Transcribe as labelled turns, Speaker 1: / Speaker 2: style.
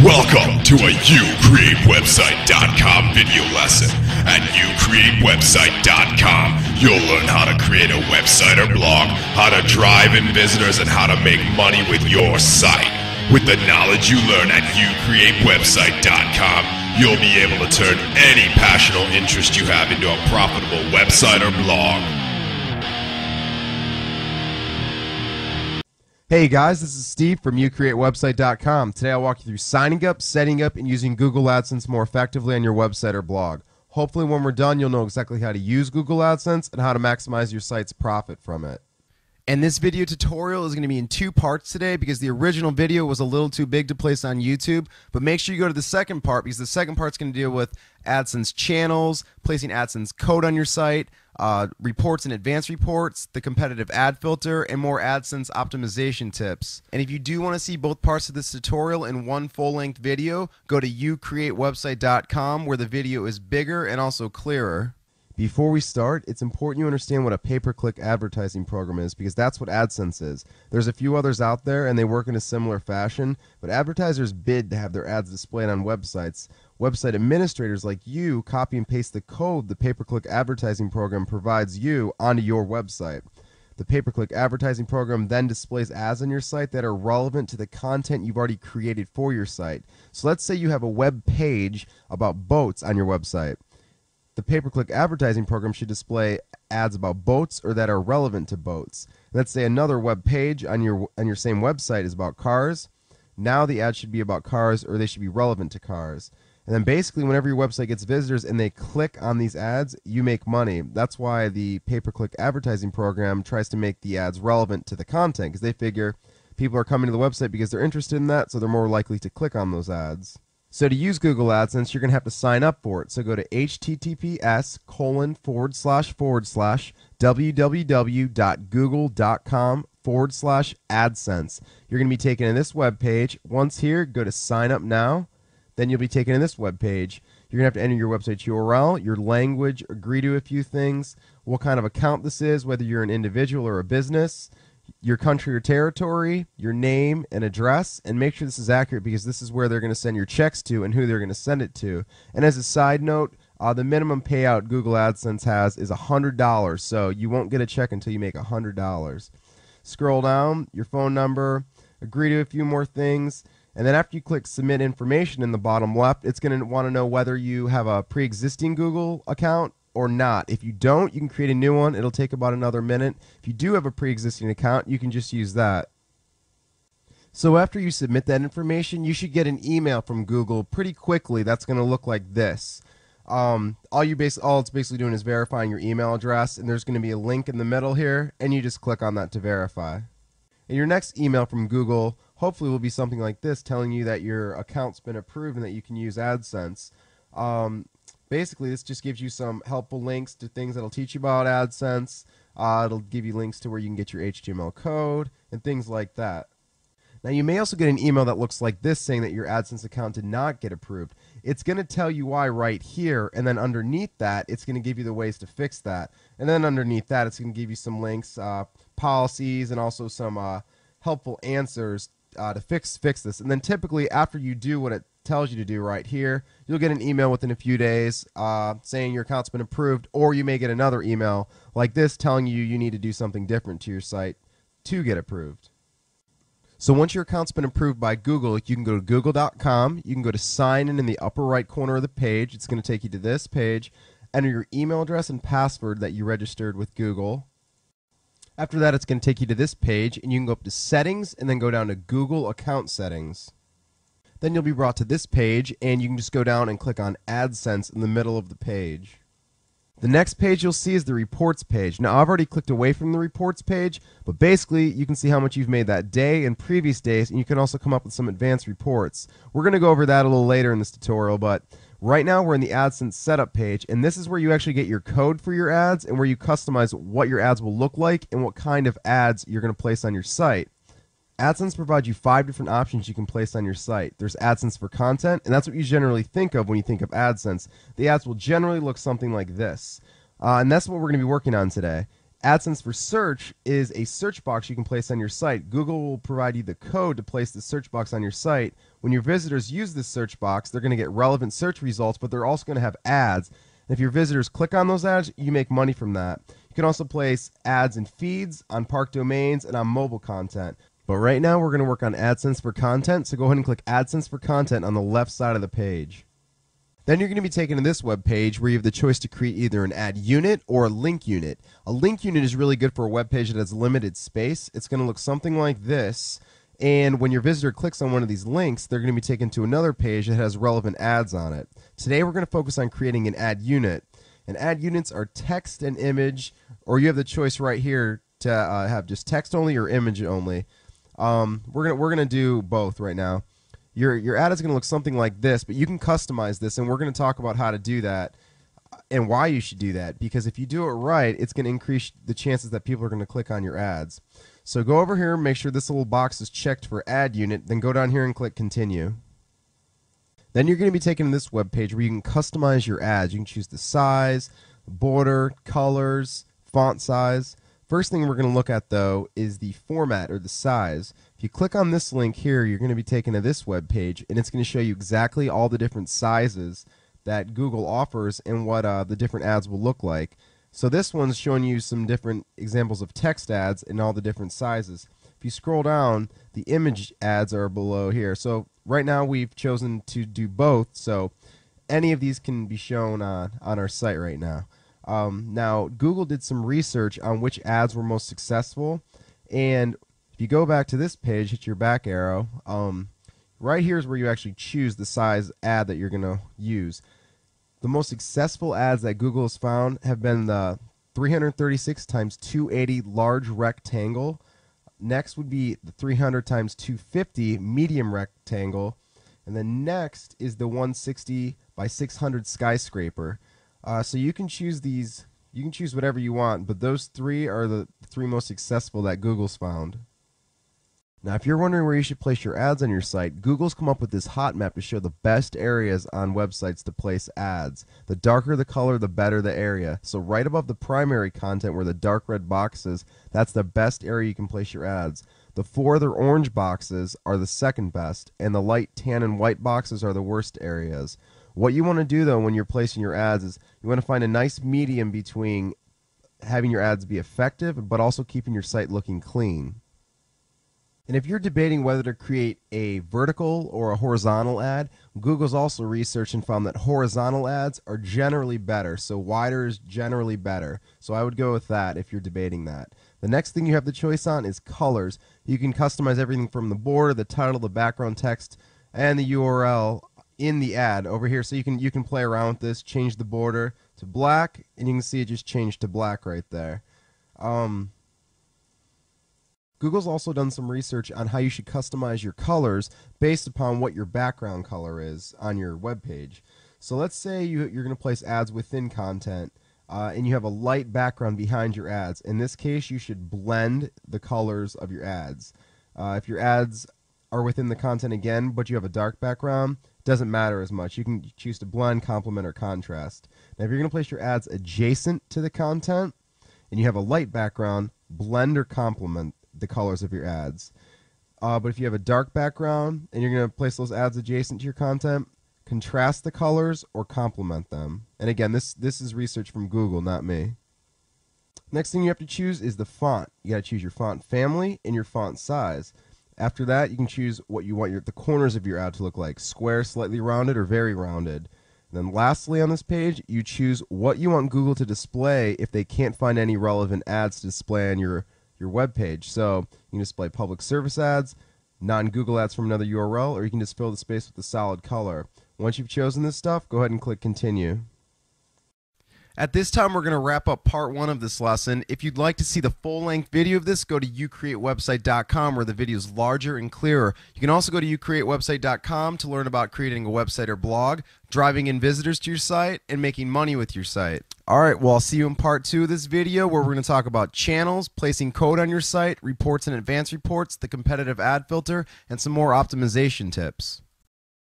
Speaker 1: Welcome to a YouCreateWebsite.com video lesson. At YouCreateWebsite.com, you'll learn how to create a website or blog, how to drive in visitors, and how to make money with your site. With the knowledge you learn at YouCreateWebsite.com, you'll be able to turn any passion or interest you have into a profitable website or blog.
Speaker 2: Hey guys, this is Steve from YouCreateWebsite.com. Today I'll walk you through signing up, setting up, and using Google AdSense more effectively on your website or blog. Hopefully when we're done, you'll know exactly how to use Google AdSense and how to maximize your site's profit from it. And this video tutorial is going to be in two parts today because the original video was a little too big to place on YouTube. But make sure you go to the second part because the second part is going to deal with AdSense channels, placing AdSense code on your site, reports and advanced reports, the competitive ad filter, and more AdSense optimization tips. And if you do want to see both parts of this tutorial in one full-length video, go to YouCreateWebsite.com where the video is bigger and also clearer. Before we start, it's important you understand what a pay-per-click advertising program is because that's what AdSense is. There's a few others out there and they work in a similar fashion, but advertisers bid to have their ads displayed on websites. Website administrators like you copy and paste the code the pay-per-click advertising program provides you onto your website. The pay-per-click advertising program then displays ads on your site that are relevant to the content you've already created for your site. So let's say you have a web page about boats on your website. The pay-per-click advertising program should display ads about boats or that are relevant to boats. Let's say another web page on your same website is about cars. Now the ads should be about cars or they should be relevant to cars. And then basically whenever your website gets visitors and they click on these ads, you make money. That's why the pay-per-click advertising program tries to make the ads relevant to the content because they figure people are coming to the website because they're interested in that, so they're more likely to click on those ads. So to use Google AdSense, you're going to have to sign up for it. So go to https://www.google.com/AdSense. You're going to be taken to this web page. Once here, go to sign up now. Then you'll be taken to this web page. You're going to have to enter your website's URL, your language, agree to a few things, what kind of account this is, whether you're an individual or a business, your country or territory, your name and address, and make sure this is accurate because this is where they're going to send your checks to and who they're going to send it to. And as a side note, the minimum payout Google AdSense has is $100, so you won't get a check until you make $100. Scroll down, your phone number, agree to a few more things, and then after you click submit information in the bottom left, it's going to want to know whether you have a pre-existing Google account or not. If you don't, you can create a new one. It'll take about another minute. If you do have a pre-existing account, you can just use that. So after you submit that information, you should get an email from Google pretty quickly that's going to look like this. All it's basically doing is verifying your email address, and there's going to be a link in the middle here, and you just click on that to verify. And your next email from Google hopefully will be something like this telling you that your account's been approved and that you can use AdSense. Basically, this just gives you some helpful links to things that'll teach you about AdSense. It'll give you links to where you can get your HTML code and things like that. Now, you may also get an email that looks like this saying that your AdSense account did not get approved. It's going to tell you why right here, and then underneath that, it's going to give you the ways to fix that. And then underneath that, it's going to give you some links, policies, and also some helpful answers to fix this. And then typically, after you do what it tells you to do right here, you'll get an email within a few days saying your account's been approved, or you may get another email like this telling you you need to do something different to your site to get approved. So once your account's been approved by Google, you can go to google.com, you can go to sign in the upper right corner of the page. It's going to take you to this page, enter your email address and password that you registered with Google. After that, it's going to take you to this page, and you can go up to settings and then go down to Google account settings. Then you'll be brought to this page, and you can just go down and click on AdSense in the middle of the page. The next page you'll see is the reports page. Now, I've already clicked away from the reports page, but basically you can see how much you've made that day and previous days, and you can also come up with some advanced reports. We're going to go over that a little later in this tutorial, but right now we're in the AdSense setup page, and this is where you actually get your code for your ads and where you customize what your ads will look like and what kind of ads you're going to place on your site. AdSense provides you 5 different options you can place on your site. There's AdSense for content, and that's what you generally think of when you think of AdSense. The ads will generally look something like this, and that's what we're going to be working on today. AdSense for Search is a search box you can place on your site. Google will provide you the code to place the search box on your site. When your visitors use this search box, they're going to get relevant search results, but they're also going to have ads. And if your visitors click on those ads, you make money from that. You can also place ads in feeds, on park domains, and on mobile content. But right now, we're going to work on AdSense for Content, so go ahead and click AdSense for Content on the left side of the page. Then you're going to be taken to this web page where you have the choice to create either an ad unit or a link unit. A link unit is really good for a web page that has limited space. It's going to look something like this. And when your visitor clicks on one of these links, they're going to be taken to another page that has relevant ads on it. Today we're going to focus on creating an ad unit. And ad units are text and image, or you have the choice right here to have just text only or image only. We're gonna do both right now. Your ad is going to look something like this, but you can customize this, and we're going to talk about how to do that and why you should do that. Because if you do it right, it's going to increase the chances that people are going to click on your ads. So go over here, make sure this little box is checked for ad unit, then go down here and click continue. Then you're going to be taken to this web page where you can customize your ads. You can choose the size, border, colors, font size. First thing we're going to look at, though, is the format or the size. If you click on this link here, you're going to be taken to this web page, and it's going to show you exactly all the different sizes that Google offers and what the different ads will look like. So this one's showing you some different examples of text ads in all the different sizes. If you scroll down, the image ads are below here. So right now we've chosen to do both, so any of these can be shown on our site right now. Now, Google did some research on which ads were most successful, and if you go back to this page, hit your back arrow, right here is where you actually choose the size ad that you're going to use. The most successful ads that Google has found have been the 336 times 280 large rectangle. Next would be the 300 times 250 medium rectangle. And then next is the 160 by 600 skyscraper. So you can choose these, you can choose whatever you want, but those three are the three most successful that Google's found. Now, if you're wondering where you should place your ads on your site, Google's come up with this hot map to show the best areas on websites to place ads. The darker the color, the better the area. So right above the primary content where the dark red box is, that's the best area you can place your ads. The four other orange boxes are the second best, and the light tan and white boxes are the worst areas. What you want to do, though, when you're placing your ads is you want to find a nice medium between having your ads be effective but also keeping your site looking clean. And if you're debating whether to create a vertical or a horizontal ad, Google's also researched and found that horizontal ads are generally better, so wider is generally better. So I would go with that if you're debating that. The next thing you have the choice on is colors. You can customize everything from the border, the title, the background text, and the URL in the ad over here. So you can play around with this, change the border to black, and you can see it just changed to black right there. Google's also done some research on how you should customize your colors based upon what your background color is on your web page. So let's say you're going to place ads within content and you have a light background behind your ads. In this case, you should blend the colors of your ads. If your ads are within the content again, but you have a dark background, it doesn't matter as much. You can choose to blend, complement, or contrast. Now, if you're going to place your ads adjacent to the content and you have a light background, blend or complement the colors of your ads. But if you have a dark background and you're going to place those ads adjacent to your content, contrast the colors or complement them. And again, this is research from Google, not me. Next thing you have to choose is the font. You got to choose your font family and your font size. After that, you can choose what you want the corners of your ad to look like: square, slightly rounded, or very rounded. And then lastly on this page, you choose what you want Google to display if they can't find any relevant ads to display on your web page. So you can display public service ads, non-Google ads from another URL, or you can just fill the space with a solid color. Once you've chosen this stuff, go ahead and click continue. At this time, we're going to wrap up part 1 of this lesson. If you'd like to see the full-length video of this, go to youcreatewebsite.com where the video is larger and clearer. You can also go to youcreatewebsite.com to learn about creating a website or blog, driving in visitors to your site, and making money with your site. Alright, well, I'll see you in part 2 of this video where we're going to talk about channels, placing code on your site, reports and advanced reports, the competitive ad filter, and some more optimization tips.